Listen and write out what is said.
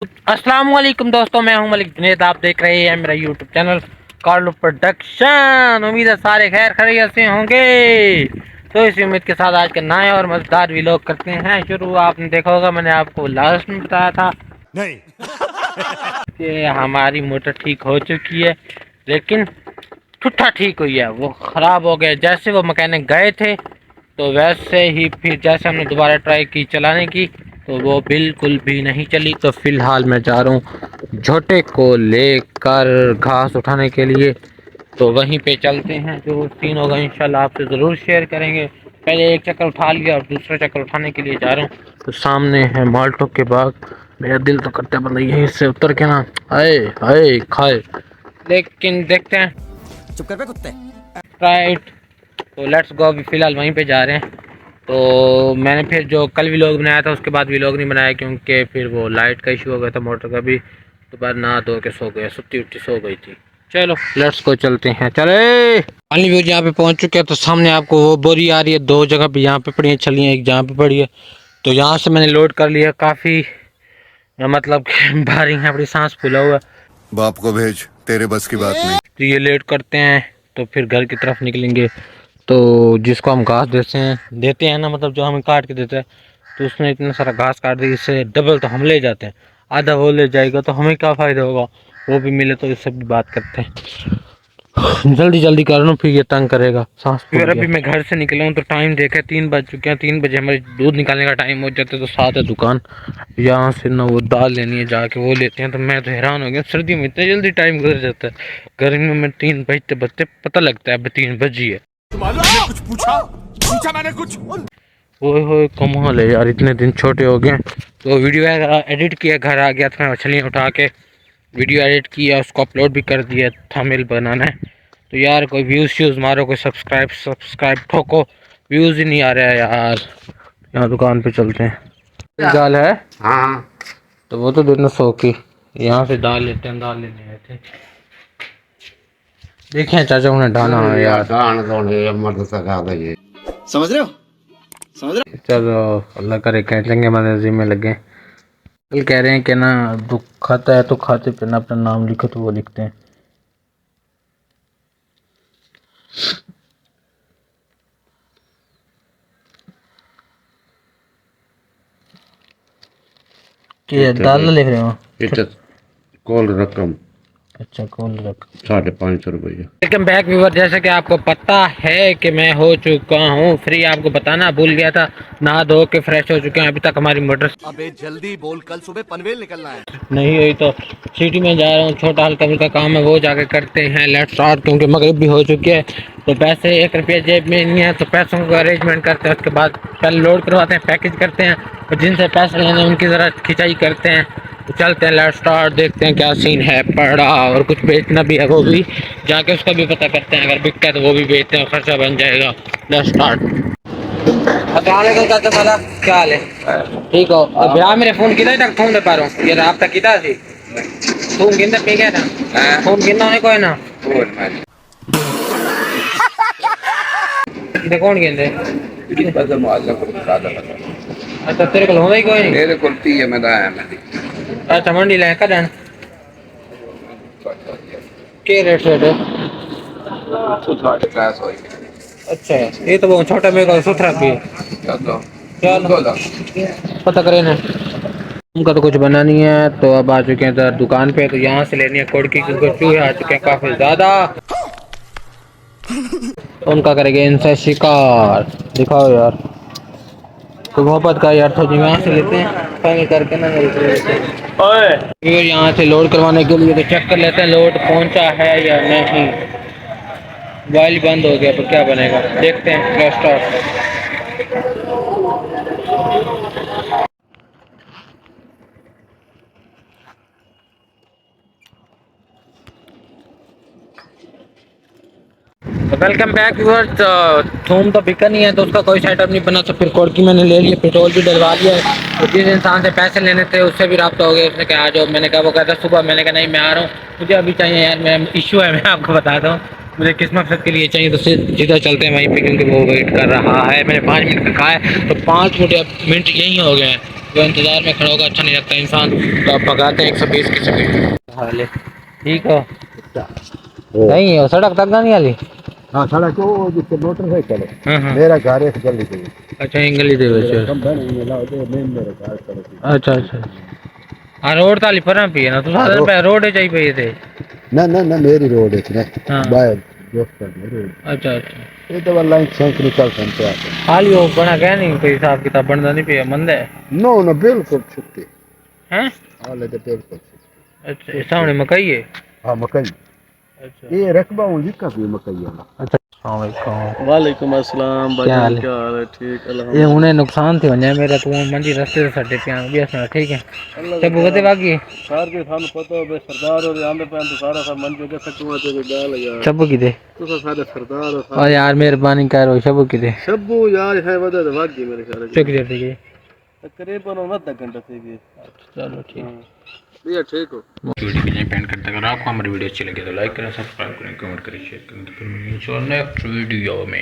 अस्सलाम वालेकुम दोस्तों, मैं हूं मलिक जुनैद। आप देख रहे हैं मेरा यूट्यूब चैनल कार्लो प्रोडक्शन। उम्मीद है सारे खैर खैरियत से होंगे। तो इसी उम्मीद के साथ आज का नया और मजेदार व्लॉग करते हैं शुरू। आपने देखा होगा, मैंने आपको लास्ट में बताया था नहीं। कि हमारी मोटर ठीक हो चुकी है, लेकिन ठुट्ठा ठीक हुई है। वो ख़राब हो गया। जैसे वो मैकेनिक गए थे तो वैसे ही फिर जैसे हमने दोबारा ट्राई की चलाने की तो वो बिल्कुल भी नहीं चली। तो फिलहाल मैं जा रहा हूँ झोटे को लेकर घास उठाने के लिए। तो वहीं पे चलते हैं, जो सीन होगा इंशाल्लाह आपसे ज़रूर शेयर करेंगे। पहले एक चक्कर उठा लिया और दूसरा चक्कर उठाने के लिए जा रहा हूँ। तो सामने है माल्टो के बाग। मेरा दिल तो करता है बंदा यहीं से उतर के ना आए आए खाए, लेकिन देखते हैं। चुप कर बे कुत्ते। राइट, तो लेट्स गो। अभी फ़िलहाल वहीं पे जा रहे हैं। तो मैंने फिर जो कल व्लॉग बनाया था उसके बाद व्लॉग नहीं बनाया, क्योंकि फिर वो लाइट का इशू हो गया था मोटर का भी। तो बाद नहा धो के सो गया, सुत्ती उठी सो गई थी। चलो लेट्स गो, चलते हैं। चले पानी भी यहाँ पे पहुँच चुके हैं। तो सामने आपको वो बोरी आ रही है, दो जगह पे यहाँ पे पड़ी है छलियाँ, एक जहाँ पे पड़ी है। तो यहाँ से मैंने लोड कर लिया। काफ़ी मतलब भारी है, अपनी सांस फूला हुआ। बाप को भेज, तेरे बस की बात नहीं। तो ये लेट करते हैं तो फिर घर की तरफ निकलेंगे। तो जिसको हम घास देते हैं ना, मतलब जो हमें काट के देता है, तो उसने इतना सारा घास काट दिया, इससे डबल तो हम ले जाते हैं। आधा वो ले जाएगा तो हमें क्या फ़ायदा होगा, वो भी मिले। तो इससे भी बात करते हैं। जल्दी जल्दी कर लो, फिर ये तंग करेगा। सांस फूल गया। अभी मैं घर से निकला हूँ तो टाइम देखा 3 बज चुके हैं। 3 बजे हमारे दूध निकालने का टाइम हो जाता है। तो साथ है दुकान, यहाँ से ना वो दाल लेनी है, जाके वो लेते हैं। तो मैं तो हैरान हो गया, सर्दी में इतने जल्दी टाइम गुजर जाता है। गर्मी में 3 बजते बजते पता लगता है अब 3 बजी है। कुछ पूछा मैंने कुछ। ओए होए कमाल है यार, इतने दिन छोटे हो गए। तो वीडियो एडिट किया, घर आ गया था, मैं मछलियाँ उठा के वीडियो एडिट किया, उसको अपलोड भी कर दिया। थंबनेल बनाना है। तो यार कोई व्यूज़ श्यूज़ मारो, कोई सब्सक्राइब ठोको। व्यूज़ ही नहीं आ रहा है यार। यहाँ दुकान पे चलते हैं। दाल है हाँ, तो वो तो दोनों 100 की। यहाँ से दाल लेते हैं, दाल लेने आए थे। देखें चाचा उन्हें डाला है यार। दान दौड़े मर्द सका गए। समझ रहे हो? समझ रहे चलो अल्लाह करे कैटरिंग के मदद में लगे। कल कह रहे हैं कि ना दुख खाता है तो खाते पे ना अपना नाम लिखो, तो वो लिखते हैं। कि दाल लिख रहे हो? इज्जत कॉल रकम अच्छा कॉल रख। 550 रुपया। Welcome back viewer. जैसे कि आपको पता है कि मैं हो चुका हूँ फ्री, आपको बताना भूल गया था। नहा धो के फ्रेश हो चुके हैं। अभी तक हमारी मोटर अबे जल्दी बोल, कल सुबह पनवेल निकलना है। नहीं हुई तो सिटी में जा रहा हूँ। छोटा हल्का फुल्का काम है वो जाके करते हैं। लेट्स स्टार्ट, क्योंकि मगरिब भी हो चुकी है। तो पैसे 1 रुपया जेब में नहीं है, तो पैसों का अरेंजमेंट करते हैं। उसके बाद पहले लोड करवाते हैं, पैकेज करते हैं, और जिनसे पैसे लेने उनकी ज़रा खिंचाई करते हैं। तो चलते हैं, लेट्स स्टार्ट, देखते हैं क्या सीन है। पड़ा और कुछ बेचना भी है, वो भी जाके उसका भी पता करते हैं। अगर बिकता है तो वो भी बेचते हैं, खर्चा बन जाएगा। Let's start. क्या हाल है? ठीक हो? भरा मेरे फोन किधर तक फोन दे पा रहा हूँ, ये रास्ता किधर थी फोन किंदा पे गया था। फोन किंदा है कोई ना इधर कौन गेंदे? अच्छा तेरे को होंदा ही कोई नहीं। मेरे को है मैं आया मैं अच्छा मंडी ले कदन के रेट से है? अच्छा ये तो बहुत छोटा मेरे को सुथरा भी है। चलो पता करें ना। उनका तो कुछ बना नहीं है। तो अब आ चुके हैं इधर दुकान पे। तो यहाँ से लेनी है कोड़की, क्योंकि चूहे आ चुके हैं काफी ज्यादा। उनका करेंगे इनसे शिकार। दिखाओ यार तो मोहब्बत का यार, थोड़ी यहाँ से लेते हैं फाइनल करके ना। फिर यहाँ से लोड करवाने के लिए तो चेक कर लेते हैं लोड पहुँचा है या नहीं। मोबाइल बंद हो गया तो क्या बनेगा, देखते हैं। स्टार्ट। Welcome back viewers. थूम तो बिका नहीं है तो उसका कोई सेटअप नहीं बना। तो फिर कोड़की मैंने ले लिया, पेट्रोल भी डलवा लिया है। तो जिस इंसान से पैसे लेने थे उससे भी रब्ता हो गया। उसने कहा आ जाओ, मैंने कहा वो कहता सुबह, मैंने कहा नहीं मैं आ रहा हूँ, मुझे अभी चाहिए यार, मेरा इशू है, मैं आपको बताता हूँ मुझे किस मकसद के लिए चाहिए। तो सीधा चलते हैं वहीं पे, क्योंकि वो वेट कर रहा है। मैंने 5 मिनट का कहा है तो 5 मिनट यहीं हो गए हैं। वो इंतजार में खड़ा होगा अच्छा नहीं लगता इंसान, तो आप भगाते हैं 120 की स्पीड। हाल ठीक हो नहीं हो सड़क तक नहीं वाली। हाँ सड़क को जिससे मोटर है चले हाँ मेरा घर है जल्दी से अच्छा इंगली दे मेरा कम बन मिला दे मैं मेरे घर सड़क अच्छा अच्छा हाँ रोड ताली पर पी है ना तो साधन पे रोड चाहिए पे थे ना ना ना मेरी रोड है ना हाँ बाहर दोस्त का रोड अच्छा अच्छा ये तो लाइन सेंक निकल सकते हैं हाली वो बना क्या नहीं कोई हिसाब किताब बनता नहीं पे मंद है नो नो बिल्कुल छुट्टी हैं हाल है तो बिल्कुल छुट्टी अच्छा ये सामने मकई है हाँ मकई अच्छा ये रकबा हूँ जिसका भी मकई है अच्छा अस्सलाम वालेकुम वालेकुम अस्सलाम क्या भाईजान हाल है क्या हाल है ठीक ये अल्हम्दुलिल्लाह उन्हें नुकसान थे वने मेरा तो मंजी रास्ते से सटे पे भी असना ठीक है अल्लाह सब भुगते बाकी सार के थानु पता हो बे सरदार और आंदे पे तो सारा सा मन के सकवा ते गाल यार सब की दे तो सारे सरदार और और यार मेहरबानी करो सब की दे शब्बू यार है वदा तो वागी मेरे ख्याल से चुक जाते गए तकरीबन आधा घंटा से गए चलो ठीक भैया ठीक हो वीडियो के लिए पेंट करते अगर आपको हमारी वीडियो अच्छी लगे तो लाइक करें सब्सक्राइब करें कमेंट करें शेयर करें तो फिर मिलेंगे नेक्स्ट वीडियो में।